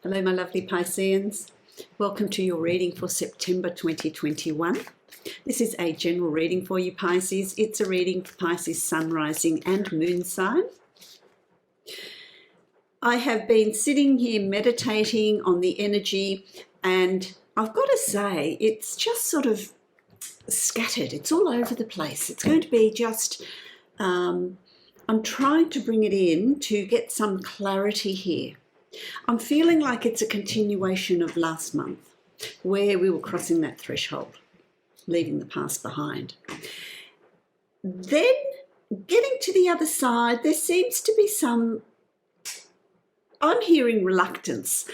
Hello, my lovely Pisceans. Welcome to your reading for September 2021. This is a general reading for you, Pisces. It's a reading for Pisces sun, rising and moon sign. I have been sitting here meditating on the energy, and I've got to say, it's just sort of scattered. It's all over the place. It's going to be just, I'm trying to bring it in to get some clarity here. I'm feeling like it's a continuation of last month, where we were crossing that threshold, leaving the past behind. Then getting to the other side, there seems to be some, I'm hearing reluctance,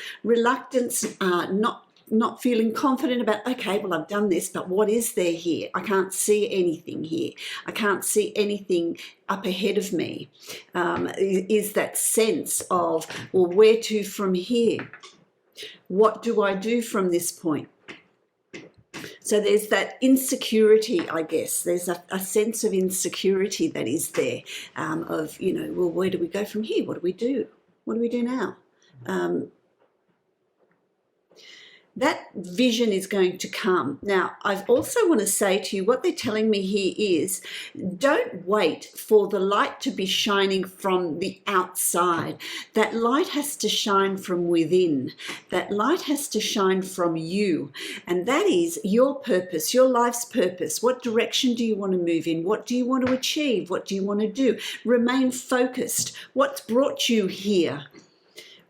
not feeling confident about, okay, well, I've done this, but what is there here? I can't see anything here. I can't see anything up ahead of me. Is that sense of, well, where to from here? What do I do from this point? So there's that insecurity, I guess. There's a sense of insecurity that is there, of, you know, well, where do we go from here? What do we do? What do we do now? That vision is going to come. Now, I also want to say to you, what they're telling me here is, don't wait for the light to be shining from the outside. That light has to shine from within. That light has to shine from you. And that is your purpose, your life's purpose. What direction do you want to move in? What do you want to achieve? What do you want to do? Remain focused. What's brought you here?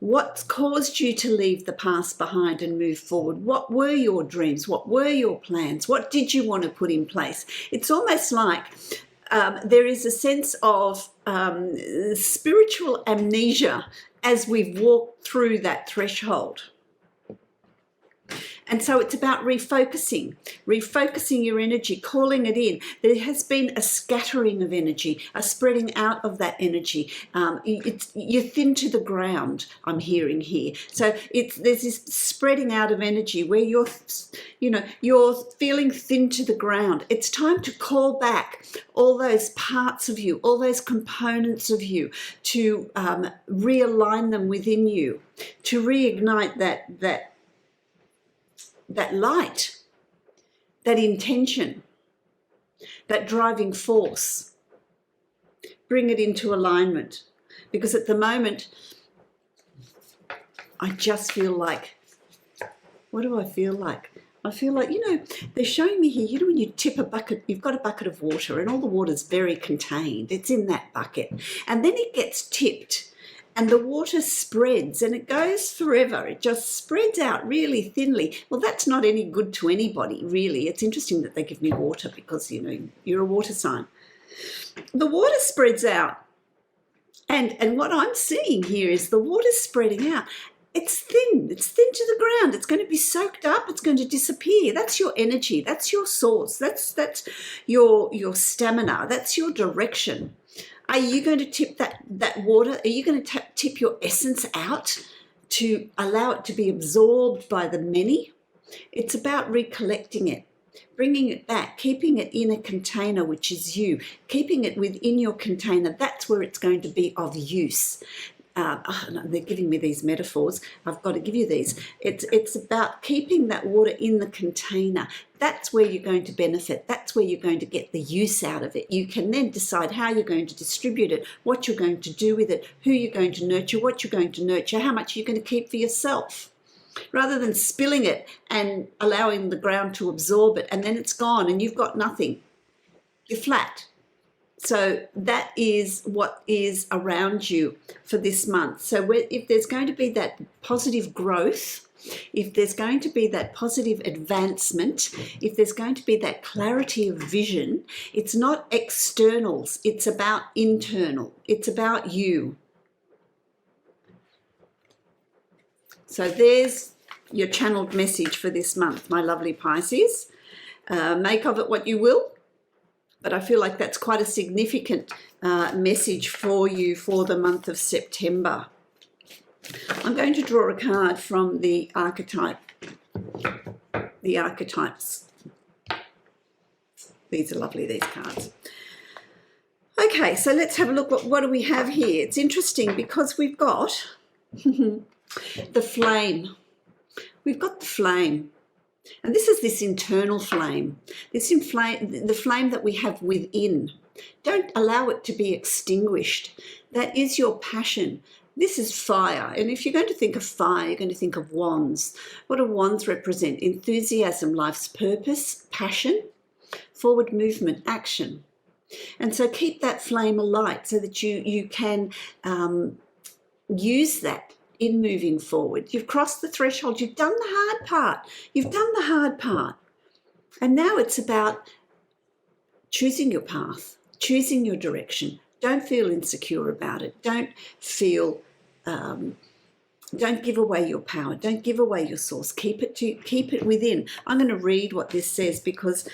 What's caused you to leave the past behind and move forward? What were your dreams? What were your plans? What did you want to put in place? It's almost like there is a sense of spiritual amnesia as we've walked through that threshold. And so it's about refocusing your energy, calling it in. There has been a scattering of energy, a spreading out of that energy. You're thin to the ground, I'm hearing here. So there's this spreading out of energy where you're feeling thin to the ground. It's time to call back all those parts of you, all those components of you, to realign them within you, to reignite that light, that intention, that driving force. Bring it into alignment. Because at the moment, I just feel like, what do I feel like? I feel like, they're showing me here, when you tip a bucket, you've got a bucket of water and all the water's very contained. It's in that bucket. And then it gets tipped. And the water spreads and it goes forever. It just spreads out really thinly. Well, that's not any good to anybody, really. It's interesting that they give me water because, you're a water sign. The water spreads out. And what I'm seeing here is the water spreading out. It's thin. It's thin to the ground. It's going to be soaked up. It's going to disappear. That's your energy. That's your source. That's your stamina. That's your direction. Are you going to tip that water? Are you going to tip your essence out to allow it to be absorbed by the many? It's about recollecting it, bringing it back, keeping it in a container, which is you, keeping it within your container. That's where it's going to be of use. They're giving me these metaphors. I've got to give you these. It's about keeping that water in the container. That's where you're going to benefit. That's where you're going to get the use out of it. You can then decide how you're going to distribute it, what you're going to do with it, who you're going to nurture, what you're going to nurture, how much you're going to keep for yourself. Rather than spilling it and allowing the ground to absorb it, and then it's gone and you've got nothing. You're flat. So that is what is around you for this month. So if there's going to be that positive growth, if there's going to be that positive advancement, if there's going to be that clarity of vision, it's not externals, it's about internal, it's about you. So there's your channeled message for this month, my lovely Pisces. Make of it what you will. But I feel like that's quite a significant message for you for the month of September. I'm going to draw a card from the archetypes. These are lovely, these cards. Okay, so let's have a look. What do we have here? It's interesting because we've got The flame. We've got the flame. And this is this internal flame. The flame that we have within. Don't allow it to be extinguished. That is your passion. This is fire. And if you're going to think of fire, you're going to think of wands. What do wands represent? Enthusiasm, life's purpose, passion, forward movement, action. And so keep that flame alight so that you can use that in moving forward. You've crossed the threshold. You've done the hard part. You've done the hard part. And now it's about choosing your path, choosing your direction. Don't feel insecure about it. Don't feel, don't give away your power. Don't give away your source. Keep it within. I'm going to read what this says because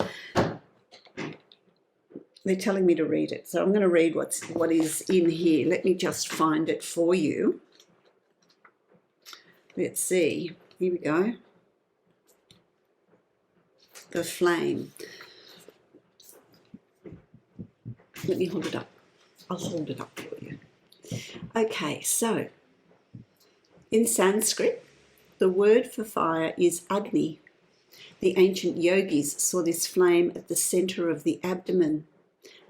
they're telling me to read it. So I'm going to read what is in here. Let me just find it for you. Let's see. Here we go. The flame. Let me hold it up. I'll hold it up for you. Okay, so in Sanskrit, the word for fire is Agni. The ancient yogis saw this flame at the center of the abdomen,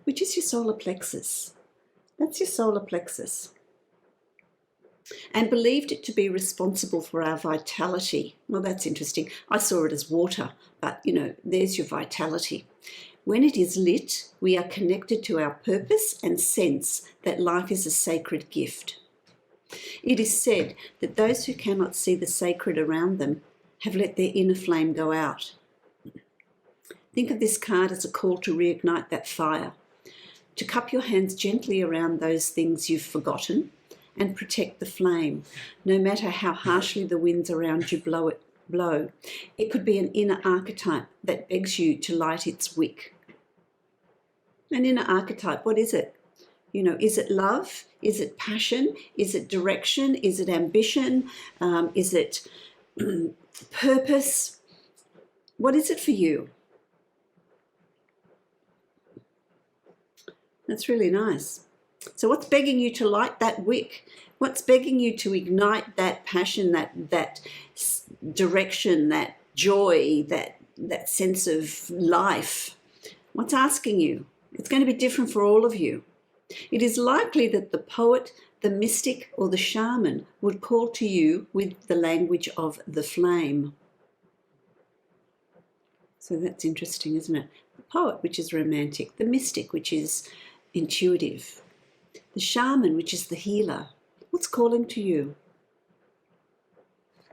which is your solar plexus. That's your solar plexus. And believed it to be responsible for our vitality. Well, that's interesting. I saw it as water, but there's your vitality. When it is lit, we are connected to our purpose and sense that life is a sacred gift. It is said that those who cannot see the sacred around them have let their inner flame go out. Think of this card as a call to reignite that fire, to cup your hands gently around those things you've forgotten, and protect the flame, no matter how harshly the winds around you blow. It could be an inner archetype that begs you to light its wick. An inner archetype, what is it? Is it love? Is it passion? Is it direction? Is it ambition? Is it purpose? What is it for you? That's really nice. So what's begging you to light that wick? What's begging you to ignite that passion, that direction, that joy, that sense of life? What's asking you? It's going to be different for all of you. It is likely that the poet, the mystic, or the shaman would call to you with the language of the flame. So that's interesting, isn't it? The poet, which is romantic, the mystic, which is intuitive, the shaman, which is the healer. What's calling to you?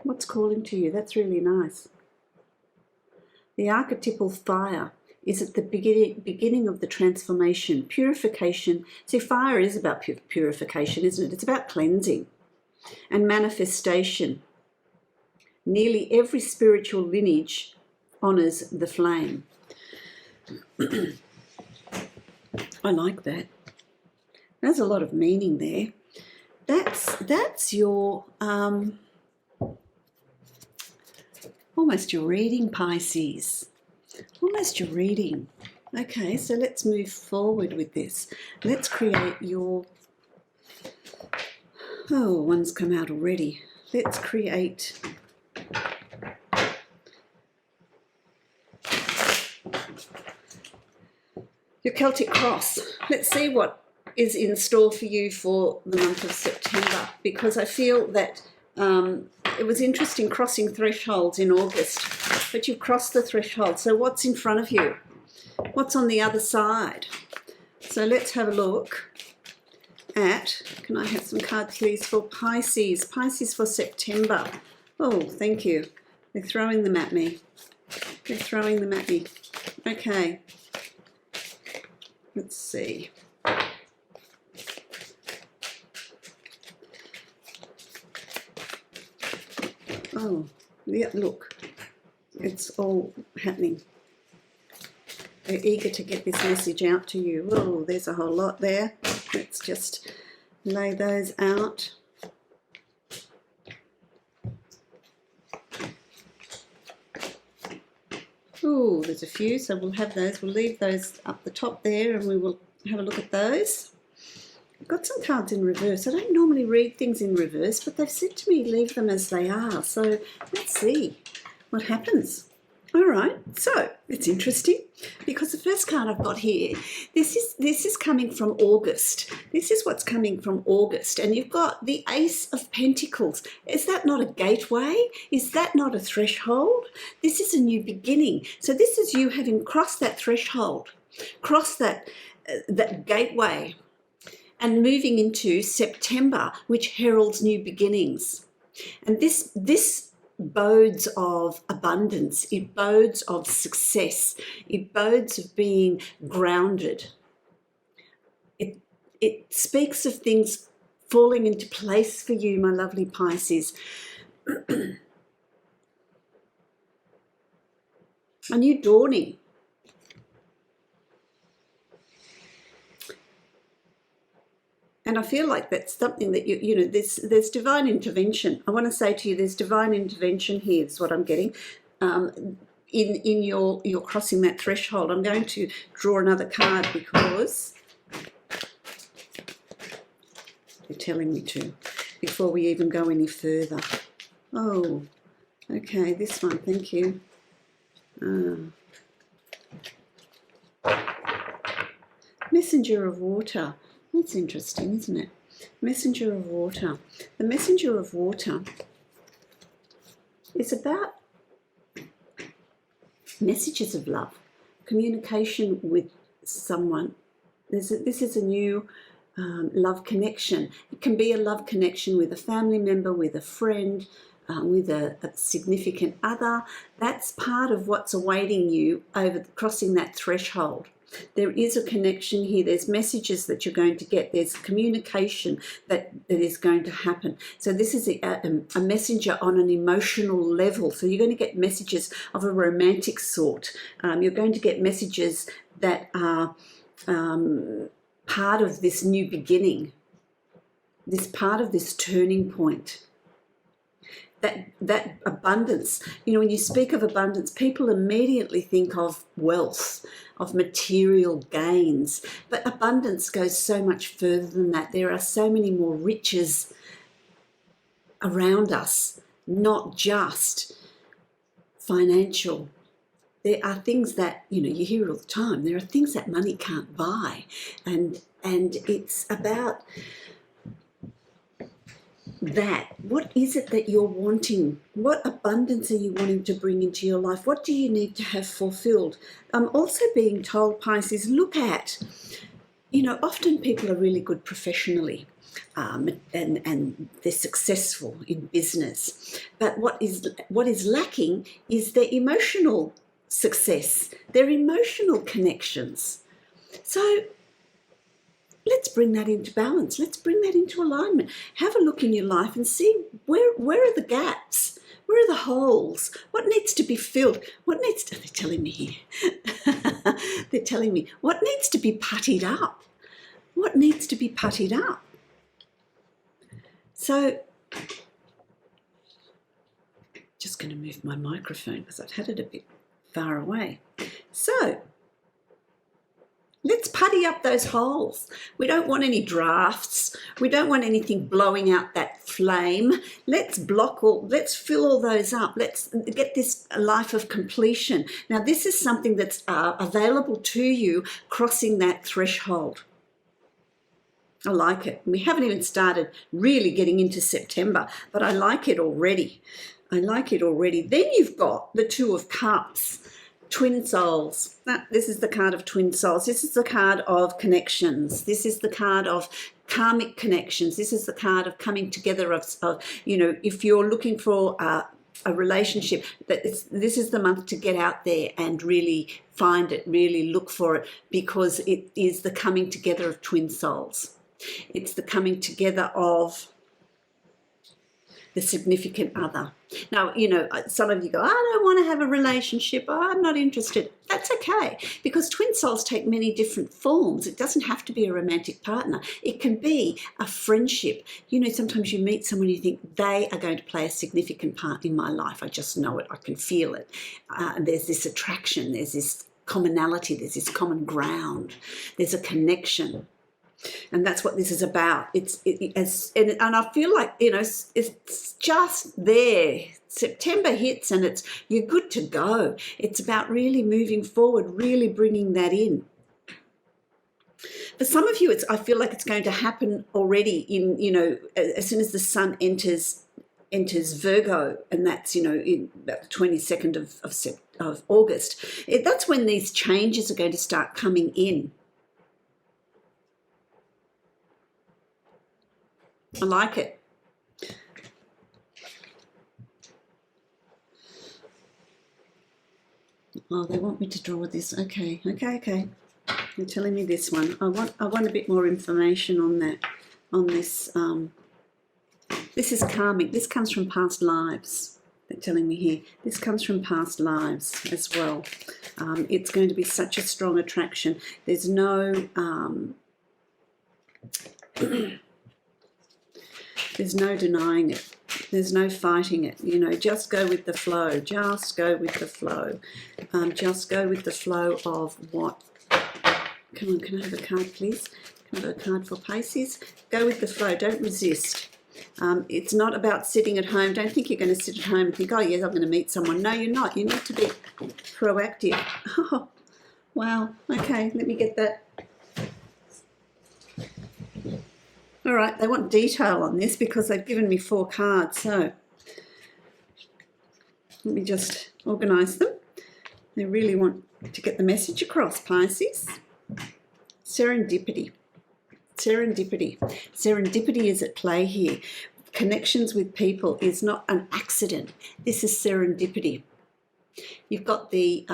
What's calling to you? That's really nice. The archetypal fire is at the beginning of the transformation, purification. See, fire is about purification, isn't it? It's about cleansing and manifestation. Nearly every spiritual lineage honours the flame. I like that. There's a lot of meaning there. That's your almost your reading, Pisces. Almost your reading. Okay, so let's move forward with this. Let's create your... Oh, one's come out already. Let's create... your Celtic cross. Let's see what is in store for you for the month of September, because I feel that it was interesting crossing thresholds in August, but you've crossed the threshold. So what's in front of you? What's on the other side? So let's have a look at, can I have some cards please for Pisces? Pisces for September. Oh, thank you. They're throwing them at me. They're throwing them at me. Okay. Let's see. Oh, yeah, look. It's all happening. They're eager to get this message out to you. Oh, there's a whole lot there. Let's just lay those out. Oh, there's a few, so we'll have those. We'll leave those up the top there and we will have a look at those. I've got some cards in reverse. I don't normally read things in reverse, but they've said to me leave them as they are. So let's see what happens. All right, so it's interesting because the first card I've got here, this is coming from August. This is what's coming from August, and you've got the Ace of Pentacles. Is that not a gateway? Is that not a threshold? This is a new beginning. So this is you having crossed that threshold, crossed that gateway, and moving into September, which heralds new beginnings. And this bodes of abundance, it bodes of success, it bodes of being grounded. It speaks of things falling into place for you, my lovely Pisces. A new dawning. And I feel like that's something that you know, there's divine intervention. I want to say to you, there's divine intervention here. Is what I'm getting. In your crossing that threshold. I'm going to draw another card because they're telling me to before we even go any further. Oh, okay, this one. Thank you. Messenger of water. That's interesting, isn't it? Messenger of water. The messenger of water is about messages of love, communication with someone. This is a new love connection. It can be a love connection with a family member, with a friend, with a significant other. That's part of what's awaiting you over crossing that threshold. There is a connection here. There's messages that you're going to get. There's communication that is going to happen. So this is a messenger on an emotional level. So you're going to get messages of a romantic sort. You're going to get messages that are part of this new beginning, this part of this turning point. That abundance, you know, when you speak of abundance, people immediately think of wealth, of material gains, but abundance goes so much further than that. There are so many more riches around us, not just financial. There are things that, you know, you hear it all the time. There are things that money can't buy, and it's about that. What is it that you're wanting? What abundance are you wanting to bring into your life? What do you need to have fulfilled? I'm also being told, Pisces, look at, you know, often people are really good professionally and they're successful in business, but what is lacking is their emotional success, their emotional connections. So let's bring that into balance. Let's bring that into alignment. Have a look in your life and see where are the gaps? Where are the holes? What needs to be filled? What needs to, they're telling me here. They're telling me, what needs to be puttied up? What needs to be puttied up? So, just going to move my microphone because I've had it a bit far away. So, let's putty up those holes. We don't want any drafts. We don't want anything blowing out that flame. Let's fill all those up. Let's get this life of completion. Now, this is something that's available to you crossing that threshold. I like it. We haven't even started really getting into September, but I like it already. I like it already. Then you've got the Two of Cups. Twin souls. This is the card of twin souls. This is the card of connections. This is the card of karmic connections. This is the card of coming together of you know, if you're looking for a relationship, this is the month to get out there and really find it, really look for it, because it is the coming together of twin souls. It's the coming together of the significant other. Now, you know, some of you go, I don't want to have a relationship. Oh, I'm not interested. That's okay, because twin souls take many different forms. It doesn't have to be a romantic partner. It can be a friendship. You know, sometimes you meet someone you think they are going to play a significant part in my life. I just know it. I can feel it. There's this attraction. There's this commonality. There's this common ground. There's a connection. And that's what this is about. And I feel like, you know, it's just there. September hits and you're good to go. It's about really moving forward, really bringing that in. For some of you, I feel like it's going to happen already in, you know, as soon as the sun enters Virgo, and that's, you know, in about the 22nd of August. That's when these changes are going to start coming in. I like it. Oh, they want me to draw this. Okay. They're telling me this one. I want a bit more information on that. On this. This is karmic. This comes from past lives. They're telling me here. This comes from past lives as well. It's going to be such a strong attraction. There's no. There's no denying it. There's no fighting it. You know, just go with the flow. Just go with the flow. Just go with the flow of what. Come on, can I have a card, please? Can I have a card for Pisces? Go with the flow. Don't resist. It's not about sitting at home. Don't think you're going to sit at home and think, oh, yes, I'm going to meet someone. No, you're not. You need to be proactive. Oh, wow. Okay, let me get that. All right, they want detail on this because they've given me 4 cards. So let me just organise them. They really want to get the message across, Pisces. Serendipity. Serendipity. Serendipity is at play here. Connections with people is not an accident. This is serendipity. You've got the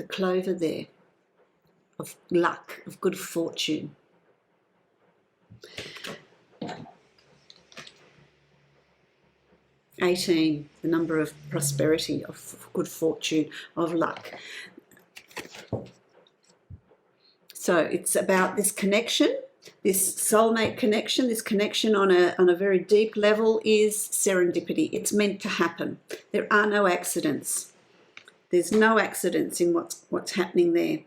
clover there of luck, of good fortune. $18, the number of prosperity, of good fortune, of luck. So it's about this connection, this soulmate connection, this connection on a very deep level is serendipity. It's meant to happen. There are no accidents. There's no accidents in what's happening there.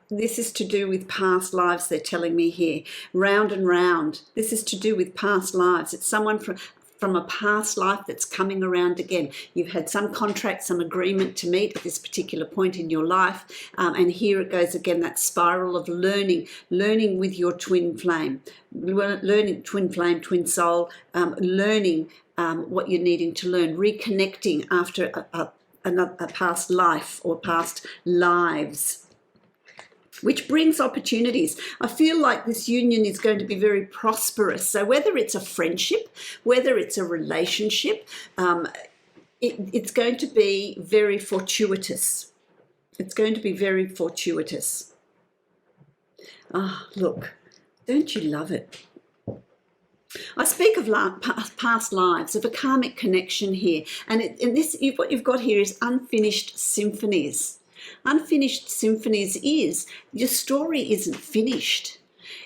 This is to do with past lives, they're telling me here. Round and round. This is to do with past lives. It's someone from a past life that's coming around again. You've had some contract, some agreement to meet at this particular point in your life. And here it goes again, that spiral of learning with your twin flame. Learning, twin flame, twin soul, learning what you're needing to learn, reconnecting after a past life or past lives, which brings opportunities. I feel like this union is going to be very prosperous. So whether it's a friendship, whether it's a relationship, it's going to be very fortuitous. It's going to be very fortuitous. Ah, look, don't you love it? I speak of past lives, of a karmic connection here. And what you've got here is unfinished symphonies. Unfinished symphonies is your story isn't finished.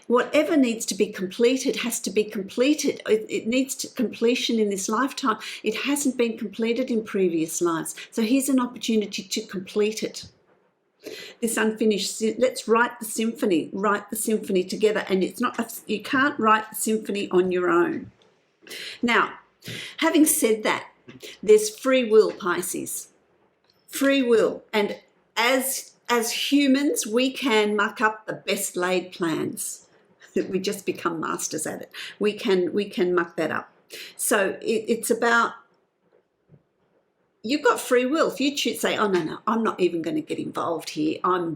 Whatever needs to be completed has to be completed. It needs completion in this lifetime. It hasn't been completed in previous lives. So here's an opportunity to complete it. This unfinished, let's write the symphony together. And it's not, you can't write the symphony on your own. Now, having said that, there's free will, Pisces. Free will. And as humans, we can muck up the best laid plans. We just become masters at it. We can muck that up. So it's about, you've got free will. If you choose, say, oh no, I'm not even going to get involved here. I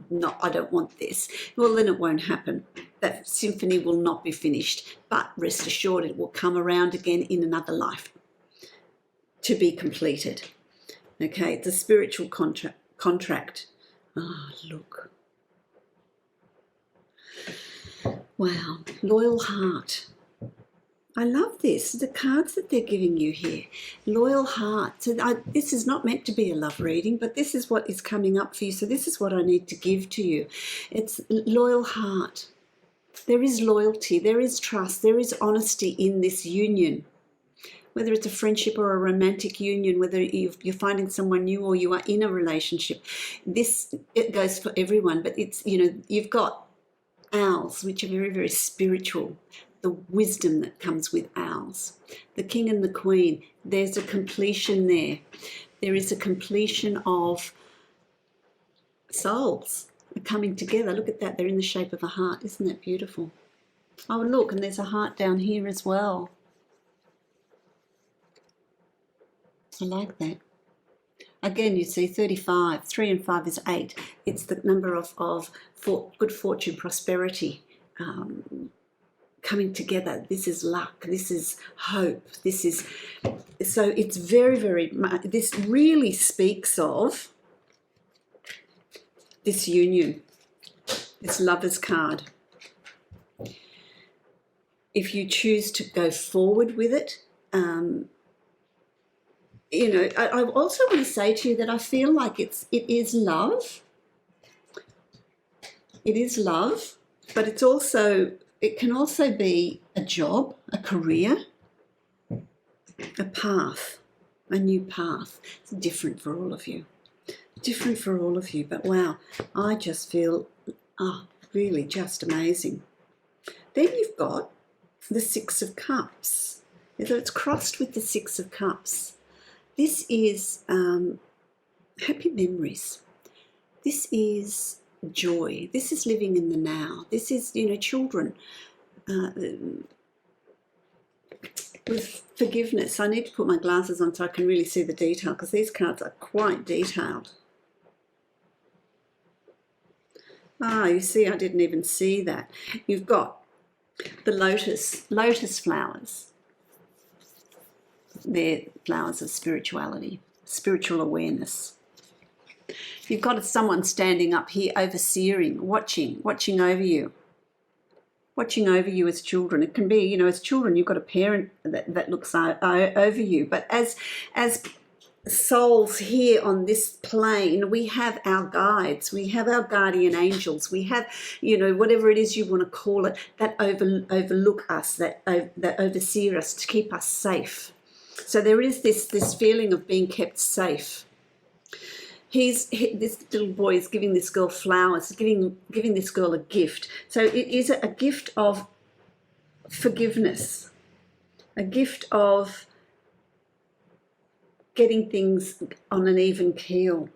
don't want this. Well, then it won't happen. That symphony will not be finished. But rest assured, it will come around again in another life to be completed. Okay, it's a spiritual contract. Ah, look. Wow, loyal heart. I love this, the cards that they're giving you here. Loyal heart. So this is not meant to be a love reading, but this is what is coming up for you. So this is what I need to give to you. It's loyal heart. There is loyalty, there is trust, there is honesty in this union. Whether it's a friendship or a romantic union, whether you're finding someone new or you are in a relationship, it goes for everyone. But it's, you've got owls, which are very, very spiritual, the wisdom that comes with owls. The king and the queen, there's a completion there. There is a completion of souls coming together. Look at that, they're in the shape of a heart. Isn't that beautiful? Oh, look, and there's a heart down here as well. I like that. Again, you see 35, 3 and 5 is 8. It's the number of good fortune, prosperity, coming together. This is luck, this is hope, this is, so it's very, very much, this really speaks of this union, this Lover's card. If you choose to go forward with it, you know, I also want to say to you that I feel like it is love. It is love, but it can also be a job, a career, a path, a new path. It's different for all of you. Different for all of you, but wow, I just feel, really just amazing. Then you've got the Six of Cups. So it's crossed with the Six of Cups. This is happy memories. This is joy. This is living in the now. This is, you know, children with forgiveness. I need to put my glasses on so I can really see the detail, because these cards are quite detailed. You see, I didn't even see that. You've got the lotus flowers. They're flowers of spirituality, spiritual awareness. You've got someone standing up here, overseeing, watching over you. Watching over you as children. It can be, you know, as children, you've got a parent that looks over you. But as souls here on this plane, we have our guides, we have our guardian angels, we have, you know, whatever it is you want to call it, that overlook us, that oversee us, to keep us safe. So there is this feeling of being kept safe. This little boy is giving this girl flowers, giving this girl a gift. So it is a gift of forgiveness, a gift of getting things on an even keel.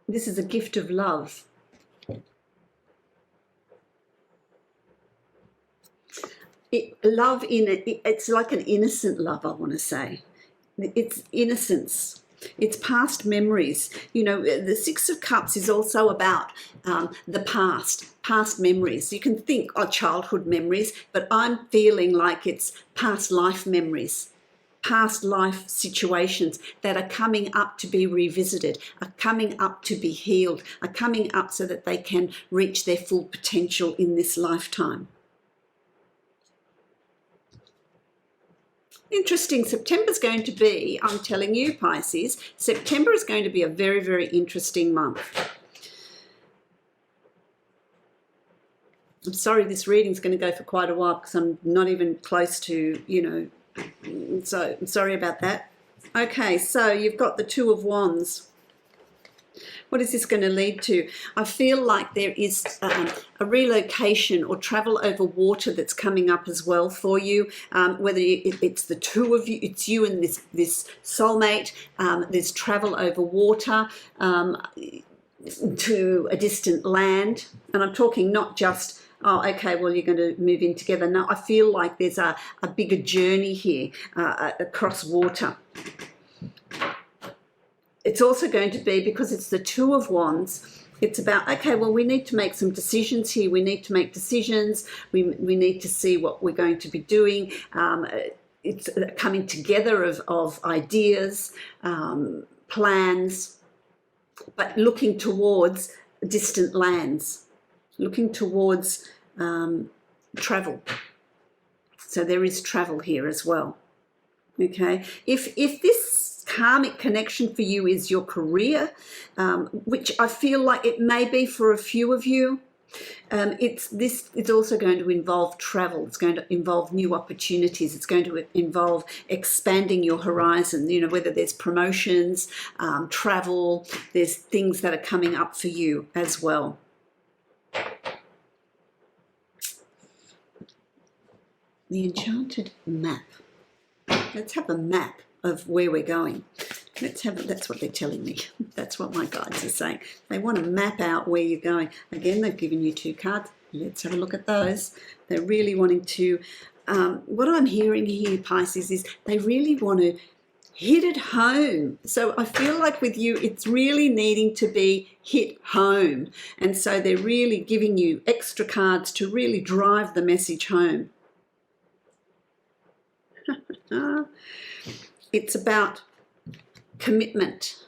This is a gift of love. It's like an innocent love, I want to say. It's innocence. It's past memories. You know, the Six of Cups is also about the past memories. You can think of childhood memories, but I'm feeling like it's past life memories, past life situations that are coming up to be revisited, are coming up to be healed, are coming up so that they can reach their full potential in this lifetime. Interesting. September's going to be, I'm telling you, Pisces, September is going to be a very, very interesting month. I'm sorry this reading's going to go for quite a while because I'm not even close to, you know, so I'm sorry about that. Okay, so you've got the Two of Wands. What is this going to lead to? I feel like there is a relocation or travel over water that's coming up as well for you. Whether it's the two of you, it's you and this soulmate. There's travel over water to a distant land. And I'm talking not just, oh, okay, well, you're going to move in together. No, I feel like there's a bigger journey here across water. It's also going to be, because it's the Two of Wands, it's about, okay, well, we need to make some decisions here. We need to make decisions. We need to see what we're going to be doing. It's a coming together of ideas, plans, but looking towards distant lands, looking towards travel. So there is travel here as well. Okay, if this karmic connection for you is your career, which I feel like it may be for a few of you, It's also going to involve travel. It's going to involve new opportunities. It's going to involve expanding your horizon. You know, whether there's promotions, travel, there's things that are coming up for you as well. The enchanted map. Let's have a map of where we're going. Let's have it. That's what they're telling me. That's what my guides are saying. They want to map out where you're going. Again, they've given you 2 cards. Let's have a look at those. They're really wanting to, what I'm hearing here, Pisces, is they really want to hit it home. So I feel like with you, it's really needing to be hit home. And so they're really giving you extra cards to really drive the message home. It's about commitment.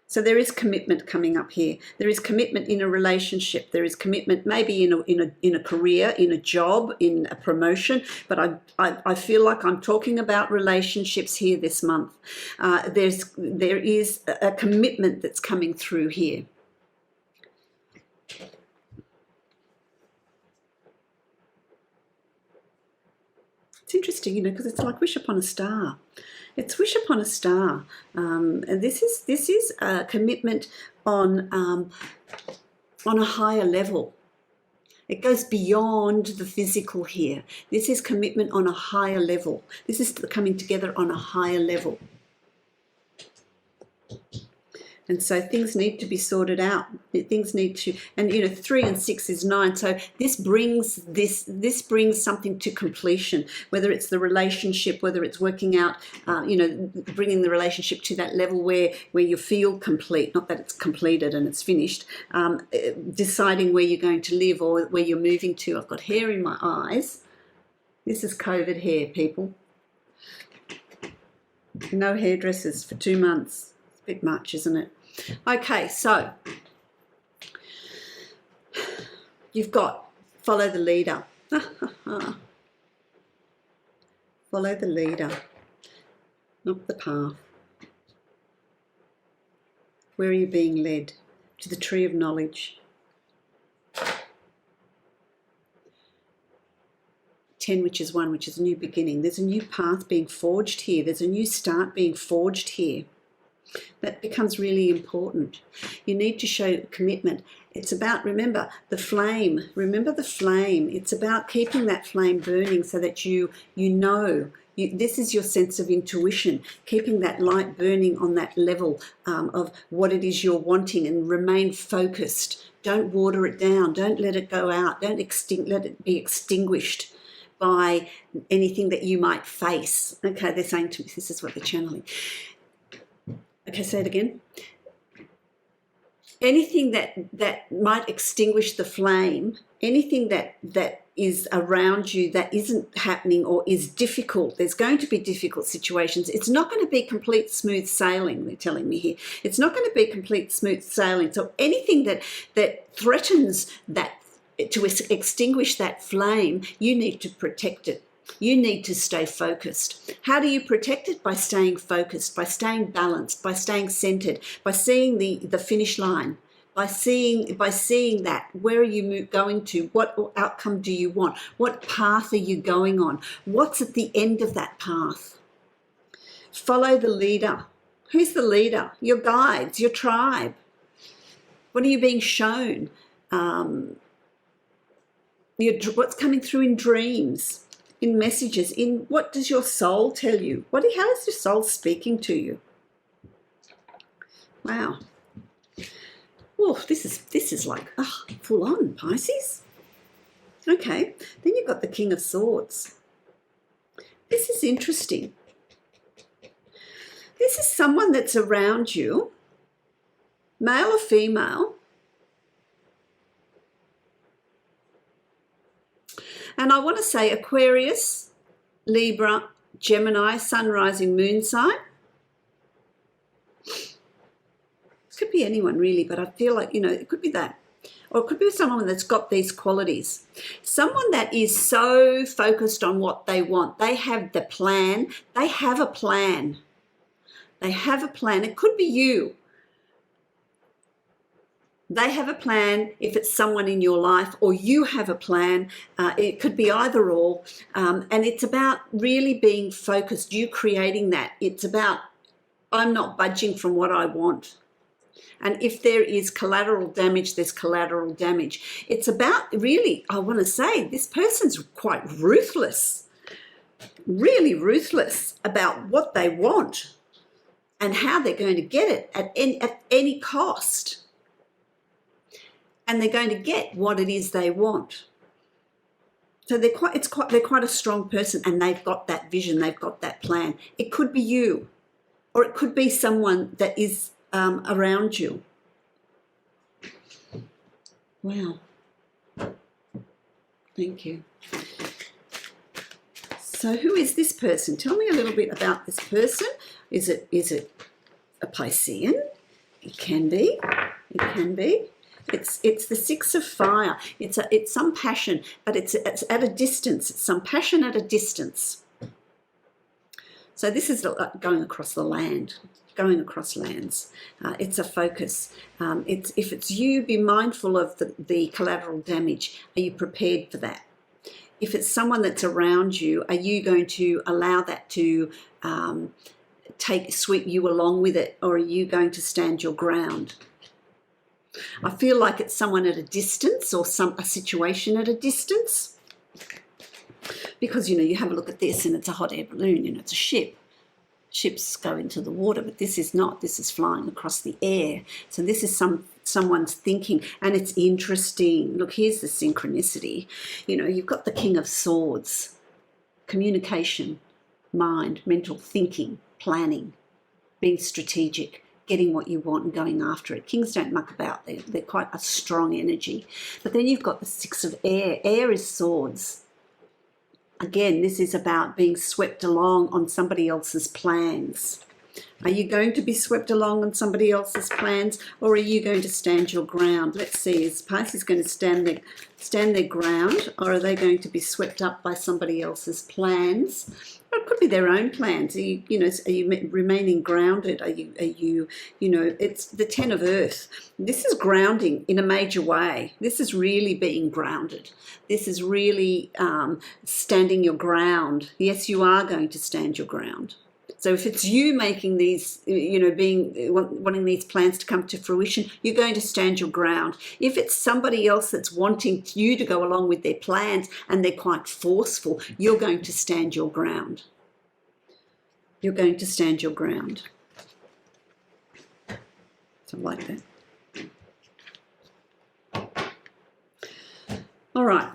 So there is commitment coming up here. There is commitment in a relationship. There is commitment maybe in a career, in a job, in a promotion. But I feel like I'm talking about relationships here this month. There is a commitment that's coming through here. It's interesting, you know, because it's like wish upon a star. It's wish upon a star. And this is a commitment on a higher level. It goes beyond the physical here. This is commitment on a higher level. This is coming together on a higher level. And so things need to be sorted out. Things need to, and you know, 3 and 6 is 9. So this brings something to completion. Whether it's the relationship, whether it's working out, you know, bringing the relationship to that level where you feel complete. Not that it's completed and it's finished. Deciding where you're going to live or where you're moving to. I've got hair in my eyes. This is COVID hair, people. No hairdressers for 2 months. It's a bit much, isn't it? Okay, so you've got follow the leader. Follow the leader, not the path. Where are you being led? To the tree of knowledge. 10, which is 1, which is a new beginning. There's a new path being forged here. There's a new start being forged here. That becomes really important. You need to show commitment. It's about, remember, the flame. Remember the flame. It's about keeping that flame burning so that you know. This is your sense of intuition, keeping that light burning on that level of what it is you're wanting, and remain focused. Don't water it down. Don't let it go out. Don't let it be extinguished by anything that you might face. Okay, they're saying to me, this is what they're channeling. Okay, say it again. Anything that might extinguish the flame, anything that is around you that isn't happening or is difficult, there's going to be difficult situations. It's not going to be complete smooth sailing, they're telling me here. It's not going to be complete smooth sailing. So anything that threatens that to extinguish that flame, you need to protect it. You need to stay focused. How do you protect it? By staying focused, by staying balanced, by staying centered, by seeing the finish line, by seeing that. Where are you going to? What outcome do you want? What path are you going on? What's at the end of that path? Follow the leader. Who's the leader? Your guides, your tribe. What are you being shown? What's coming through in dreams? In messages, in what does your soul tell you? How is your soul speaking to you? Wow. Oh, this is like full on, Pisces. Okay, then you've got the King of Swords. This is interesting. This is someone that's around you, male or female. And I want to say Aquarius, Libra, Gemini, Sun, Rising, Moon sign. It could be anyone really, but I feel like, you know, it could be that. Or it could be someone that's got these qualities. Someone that is so focused on what they want. They have the plan. They have a plan. They have a plan. It could be you. They have a plan if it's someone in your life, or you have a plan. It could be either or. And it's about really being focused, you creating that. It's about, I'm not budging from what I want. And if there is collateral damage, there's collateral damage. It's about really, I want to say, this person's quite ruthless, really ruthless about what they want and how they're going to get it at any cost. And they're going to get what it is they want. So they're quite a strong person, and they've got that vision, they've got that plan. It could be you, or it could be someone that is around you. Wow. Thank you. So who is this person? Tell me a little bit about this person. Is it a Piscean? It can be. It can be. It's the Six of Fire. It's some passion, but it's at a distance. It's some passion at a distance. So this is going across the land, going across lands. It's a focus. If it's you, be mindful of the collateral damage. Are you prepared for that? If it's someone that's around you, are you going to allow that to sweep you along with it, or are you going to stand your ground? I feel like it's someone at a distance, or a situation at a distance, because you have a look at this and it's a hot air balloon, it's a ship. Ships go into the water, but this is not. This is flying across the air. So this is someone's thinking, and it's interesting. Look, here's the synchronicity. You've got the King of Swords, communication, mind, mental thinking, planning, being strategic, getting what you want and going after it. Kings don't muck about. They're quite a strong energy. But then you've got the Six of Air. Air is swords. Again, this is about being swept along on somebody else's plans. Are you going to be swept along on somebody else's plans, or are you going to stand your ground? Let's see, is Pisces going to stand their ground, or are they going to be swept up by somebody else's plans? Or it could be their own plans. Are you remaining grounded? Are you it's the Ten of Earth. This is grounding in a major way. This is really being grounded. This is really standing your ground. Yes, you are going to stand your ground. So if it's you making these, wanting these plans to come to fruition, you're going to stand your ground. If it's somebody else that's wanting you to go along with their plans and they're quite forceful, you're going to stand your ground. You're going to stand your ground. So like that. All right.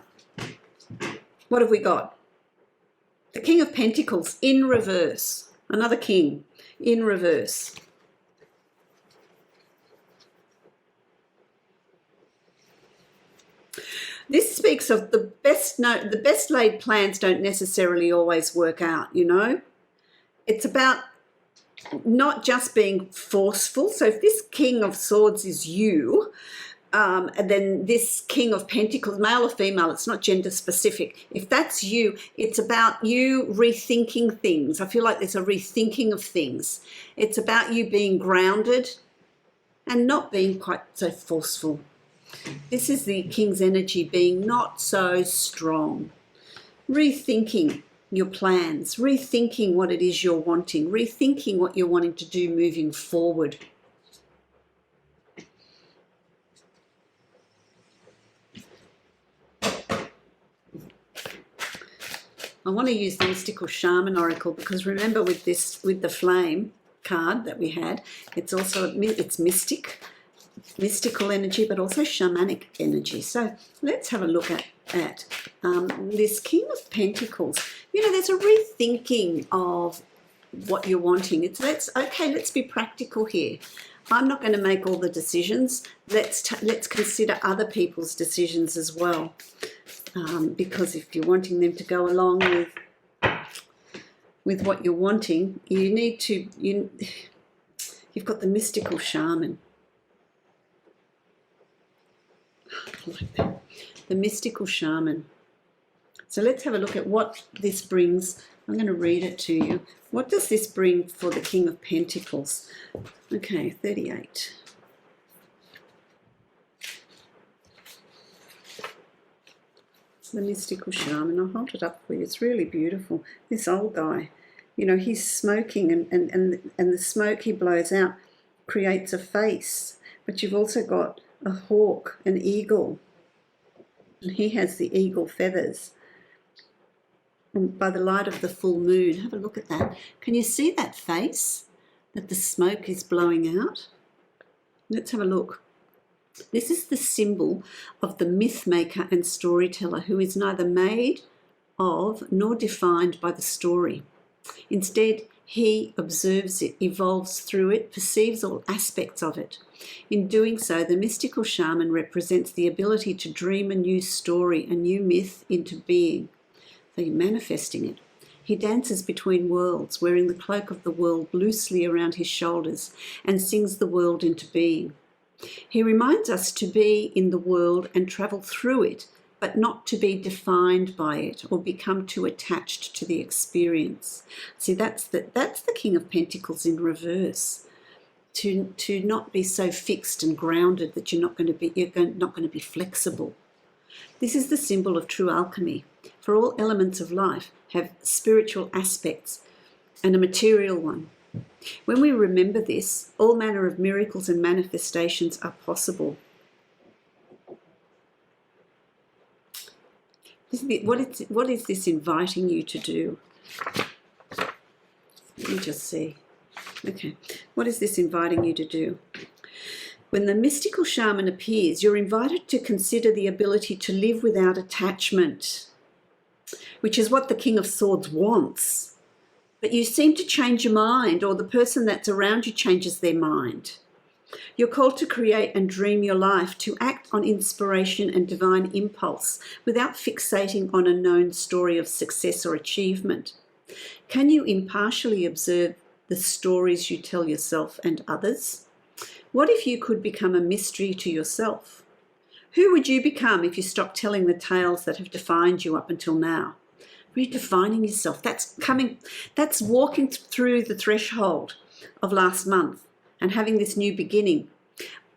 What have we got? The King of Pentacles in reverse. Another king in reverse. This speaks of the best laid plans don't necessarily always work out, It's about not just being forceful. So if this King of Swords is you, and then this King of Pentacles, male or female, it's not gender specific. If that's you, it's about you rethinking things. I feel like there's a rethinking of things. It's about you being grounded and not being quite so forceful. This is the King's energy, being not so strong. Rethinking your plans, rethinking what it is you're wanting, rethinking what you're wanting to do moving forward. I want to use the Mystical Shaman Oracle because remember with the Flame card that we had, it's mystical energy, but also shamanic energy. So let's have a look at this King of Pentacles. There's a rethinking of what you're wanting. Let's be practical here. I'm not going to make all the decisions. Let's consider other people's decisions as well. Because if you're wanting them to go along with what you're wanting, you've got the Mystical Shaman. I like that. The Mystical Shaman. So let's have a look at what this brings. I'm going to read it to you. What does this bring for the King of Pentacles? Okay, 38. The mystical shaman. I'll hold it up for you. It's really beautiful. This old guy, you know, he's smoking, and the smoke he blows out creates a face. But you've also got a hawk, an eagle, and he has the eagle feathers. And by the light of the full moon, have a look at that. Can you see that face that the smoke is blowing out? Let's have a look. This is the symbol of the myth maker and storyteller who is neither made of nor defined by the story. Instead, he observes it, evolves through it, perceives all aspects of it. In doing so, the mystical shaman represents the ability to dream a new story, a new myth into being. So you're manifesting it. He dances between worlds, wearing the cloak of the world loosely around his shoulders, and sings the world into being. He reminds us to be in the world and travel through it, but not to be defined by it or become too attached to the experience. See, that's the King of Pentacles in reverse. To not be so fixed and grounded that you're not going to be flexible. This is the symbol of true alchemy. For all elements of life have spiritual aspects and a material one. When we remember this, all manner of miracles and manifestations are possible. What is this inviting you to do? Let me just see. Okay, what is this inviting you to do? When the mystical shaman appears, you're invited to consider the ability to live without attachment, which is what the King of Swords wants. But you seem to change your mind, or the person that's around you changes their mind. You're called to create and dream your life, to act on inspiration and divine impulse without fixating on a known story of success or achievement. Can you impartially observe the stories you tell yourself and others? What if you could become a mystery to yourself? Who would you become if you stopped telling the tales that have defined you up until now? Redefining yourself. That's walking through the threshold of last month and having this new beginning.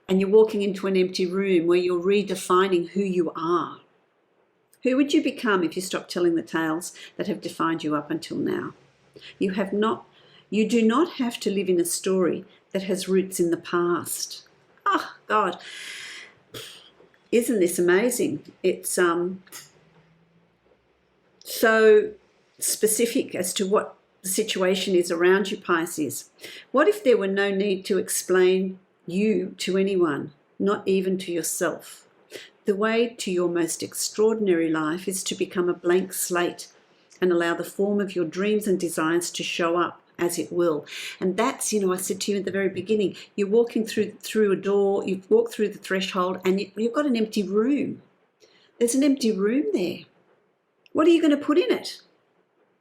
And you're walking into an empty room where you're redefining who you are. Who would you become if you stopped telling the tales that have defined you up until now? You do not have to live in a story that has roots in the past. Oh, God. Isn't this amazing? It's so specific as to what the situation is around you, Pisces. What if there were no need to explain you to anyone, not even to yourself? The way to your most extraordinary life is to become a blank slate and allow the form of your dreams and desires to show up as it will. And that's, I said to you at the very beginning, you're walking through a door, you've walked through the threshold, and you've got an empty room. There's an empty room there. What are you going to put in it?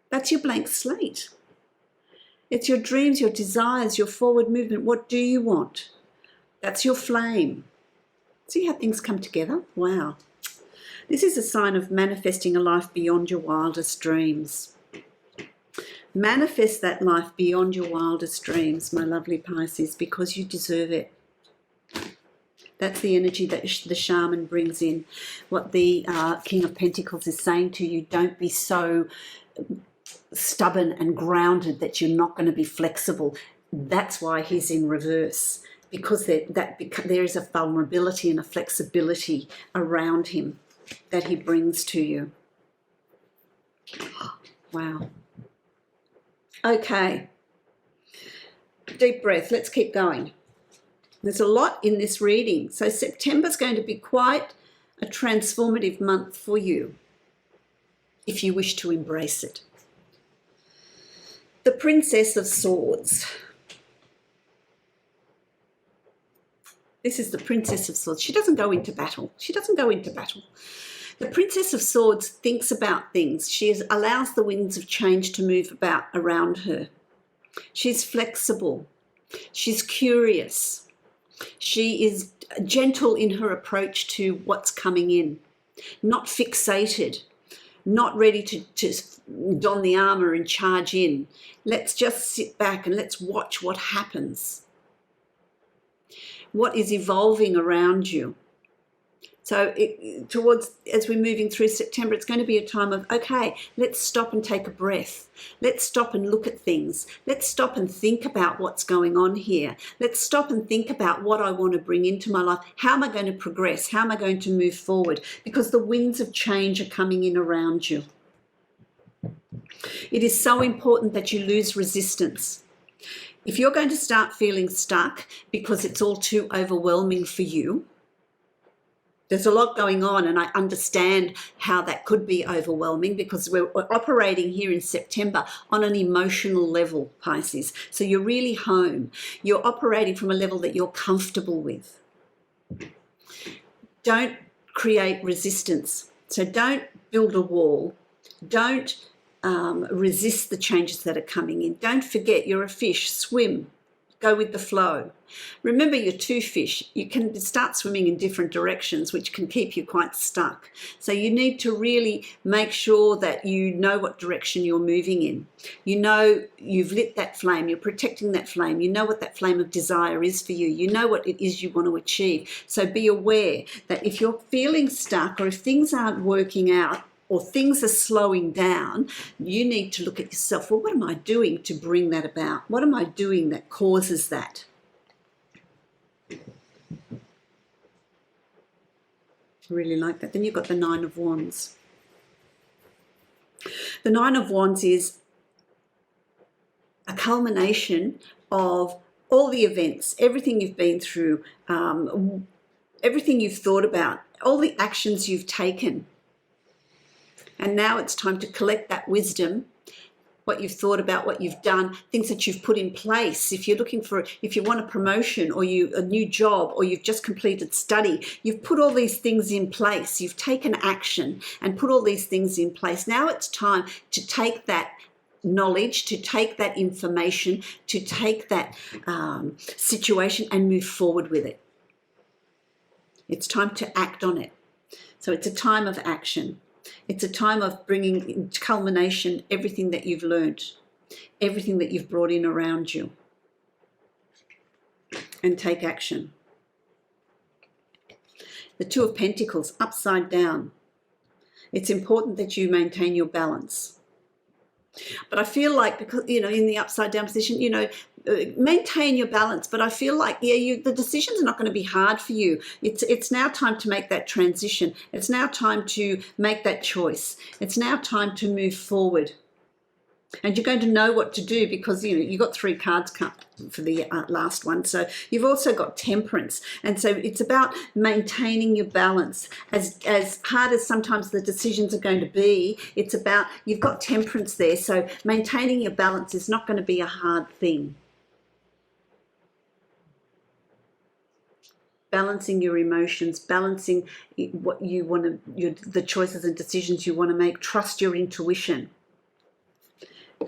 That's your blank slate. It's your dreams, your desires, your forward movement. What do you want? That's your flame. See how things come together? Wow. This is a sign of manifesting a life beyond your wildest dreams. Manifest that life beyond your wildest dreams, my lovely Pisces, because you deserve it. That's the energy that the shaman brings in. What the King of Pentacles is saying to you, don't be so stubborn and grounded that you're not going to be flexible. That's why he's in reverse, because there is a vulnerability and a flexibility around him that he brings to you. Wow. Okay. Deep breath. Let's keep going. There's a lot in this reading. So September's going to be quite a transformative month for you if you wish to embrace it. The Princess of Swords. This is the Princess of Swords. She doesn't go into battle. The Princess of Swords thinks about things. She allows the winds of change to move about around her. She's flexible. She's curious. She is gentle in her approach to what's coming in, not fixated, not ready to don the armour and charge in. Let's just sit back and let's watch what happens. What is evolving around you. So as we're moving through September, it's going to be a time of, okay, let's stop and take a breath. Let's stop and look at things. Let's stop and think about what's going on here. Let's stop and think about what I want to bring into my life. How am I going to progress? How am I going to move forward? Because the winds of change are coming in around you. It is so important that you lose resistance. If you're going to start feeling stuck because it's all too overwhelming for you, there's a lot going on, and I understand how that could be overwhelming because we're operating here in September on an emotional level, Pisces. So you're really home. You're operating from a level that you're comfortable with. Don't create resistance. So don't build a wall. Don't resist the changes that are coming in. Don't forget you're a fish. Swim. Go with the flow. Remember, you're two fish. You can start swimming in different directions, which can keep you quite stuck. So you need to really make sure that you know what direction you're moving in. You know you've lit that flame. You're protecting that flame. You know what that flame of desire is for you. You know what it is you want to achieve. So be aware that if you're feeling stuck or if things aren't working out, or things are slowing down, you need to look at yourself. Well, what am I doing to bring that about? What am I doing that causes that? I really like that. Then you've got the Nine of Wands. The Nine of Wands is a culmination of all the events, everything you've been through, everything you've thought about, all the actions you've taken. And now it's time to collect that wisdom, what you've thought about, what you've done, things that you've put in place. If you're looking for, if you want a promotion or a new job, or you've just completed study, you've put all these things in place. You've taken action and put all these things in place. Now it's time to take that knowledge, to take that information, to take that situation and move forward with it. It's time to act on it. So it's a time of action. It's a time of bringing into culmination everything that you've learned, everything that you've brought in around you, and take action. The Two of Pentacles, upside down. It's important that you maintain your balance. But I feel like, because, in the upside down position, maintain your balance. But I feel like, the decisions are not going to be hard for you. It's now time to make that transition. It's now time to make that choice. It's now time to move forward. And you're going to know what to do because, you got 3 cards for the last one. So you've also got Temperance. And so it's about maintaining your balance. As hard as sometimes the decisions are going to be, it's about, you've got Temperance there. So maintaining your balance is not going to be a hard thing. Balancing your emotions, balancing what you want to, the choices and decisions you want to make. Trust your intuition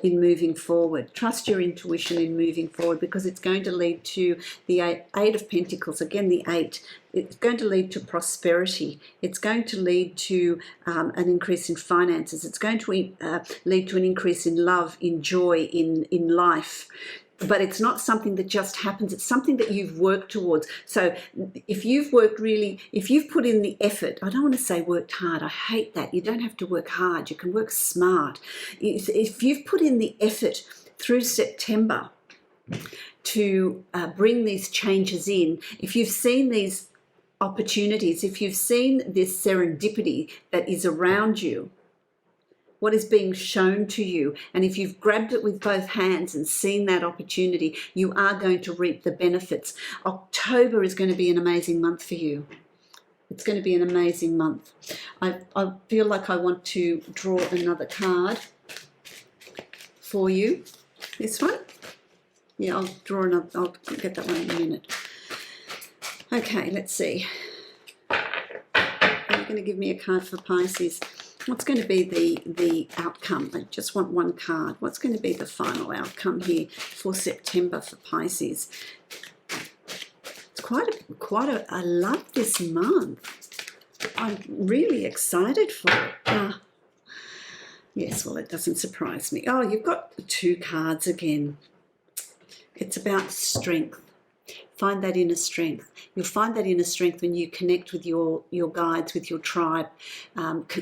in moving forward. Trust your intuition in moving forward, because it's going to lead to the Eight of Pentacles. Again, the 8. It's going to lead to prosperity. It's going to lead to an increase in finances. It's going to lead to an increase in love, in joy, in life. But it's not something that just happens. It's something that you've worked towards. So if you've put in the effort, I don't want to say worked hard. I hate that. You don't have to work hard. You can work smart. If you've put in the effort through September to bring these changes in, if you've seen these opportunities, if you've seen this serendipity that is around you, what is being shown to you, and if you've grabbed it with both hands and seen that opportunity, you are going to reap the benefits. October is going to be an amazing month for you. It's going to be an amazing month. I feel like I want to draw another card for you. This one? Yeah, I'll draw another. I'll get that one in a minute. Okay, let's see. Are you going to give me a card for Pisces? What's going to be the outcome? I just want one card. What's going to be the final outcome here for September for Pisces? It's quite a I love this month. I'm really excited for it. Yes, well, it doesn't surprise me. Oh, you've got 2 cards again. It's about strength. Find that inner strength. You'll find that inner strength when you connect with your guides, with your tribe.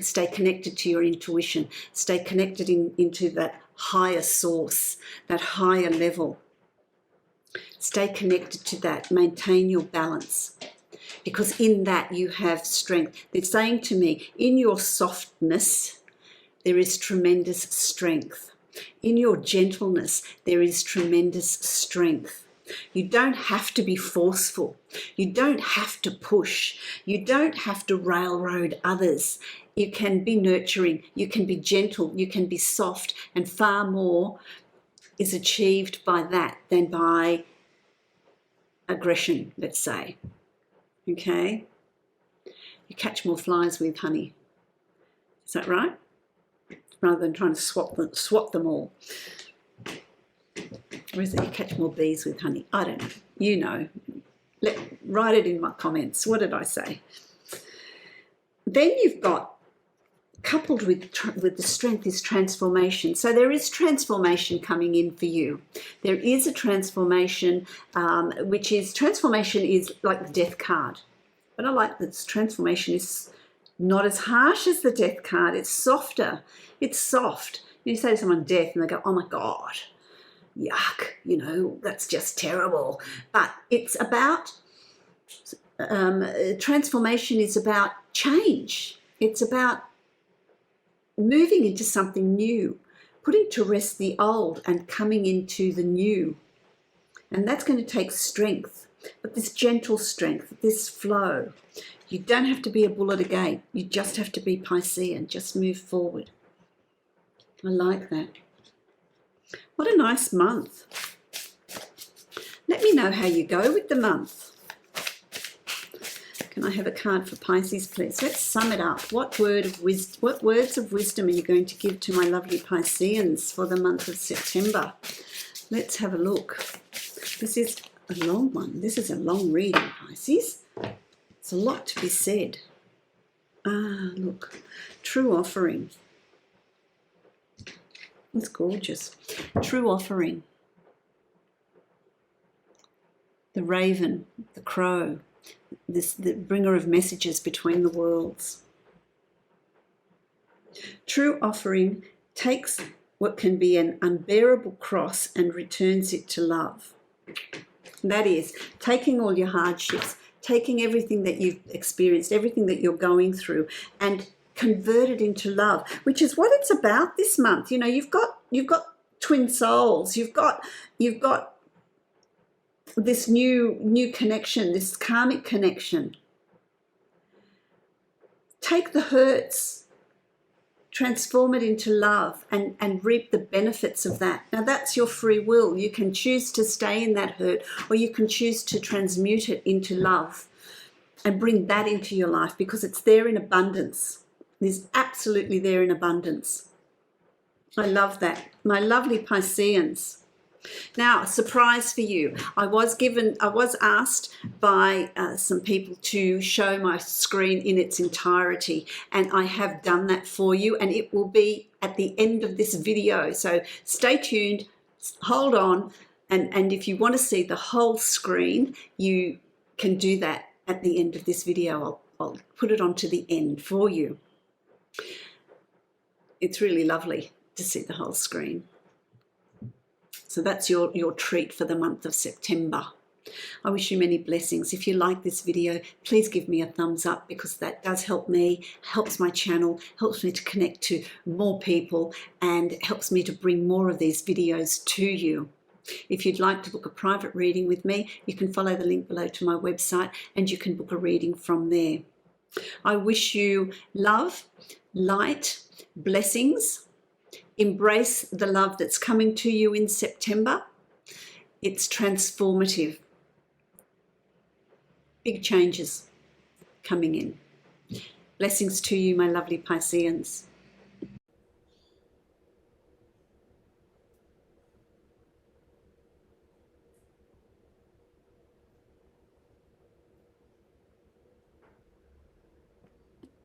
Stay connected to your intuition. Stay connected into that higher source, that higher level. Stay connected to that. Maintain your balance. Because in that you have strength. They're saying to me, in your softness, there is tremendous strength. In your gentleness, there is tremendous strength. You don't have to be forceful. You don't have to push. You don't have to railroad others. You can be nurturing. You can be gentle. You can be soft. And far more is achieved by that than by aggression, let's say. Okay? You catch more flies with honey. Is that right? Rather than trying to swap them all. Or is it you catch more bees with honey? I don't know. You know. Write it in my comments. What did I say? Then you've got, coupled with the strength, is transformation. So there is transformation coming in for you. There is a transformation, transformation is like the death card. But I like that transformation is not as harsh as the death card. It's softer. It's soft. You say to someone death and they go, oh my God, yuck, you know, that's just terrible. But it's about, transformation is about change. It's about moving into something new, putting to rest the old and coming into the new. And that's going to take strength, but this gentle strength, this flow. You don't have to be a bull at a gate. You just have to be Piscean. Just move forward. I like that. What a nice month. Let me know how you go with the month. Can I have a card for Pisces, please? Let's sum it up. What words of wisdom are you going to give to my lovely Pisceans for the month of September? Let's have a look. This is a long one. This is a long reading, Pisces. It's a lot to be said. Look. True offering. It's gorgeous. True offering. The raven, the crow. The bringer of messages between the worlds. True offering takes what can be an unbearable cross and returns it to love. That is, taking all your hardships, taking everything that you've experienced, everything that you're going through, and convert it into love, which is what it's about this month. You know, you've got twin souls. You've got this new connection, this karmic connection. Take the hurts, transform it into love, and reap the benefits of that. Now that's your free will. You can choose to stay in that hurt, or you can choose to transmute it into love and bring that into your life, because it's there in abundance. It is absolutely there in abundance. I love that. My lovely Pisceans. Now, a surprise for you. I was asked by some people to show my screen in its entirety, and I have done that for you, and it will be at the end of this video. So stay tuned, hold on, and if you want to see the whole screen, you can do that at the end of this video. I'll put it onto the end for you. It's really lovely to see the whole screen. So that's your treat for the month of September. I wish you many blessings. If you like this video, please give me a thumbs up, because that does help me, helps my channel, helps me to connect to more people, and helps me to bring more of these videos to you. If you'd like to book a private reading with me, you can follow the link below to my website, and you can book a reading from there. I wish you love, light, blessings. Embrace the love that's coming to you in September. It's transformative. Big changes coming in. Blessings to you, my lovely Pisceans.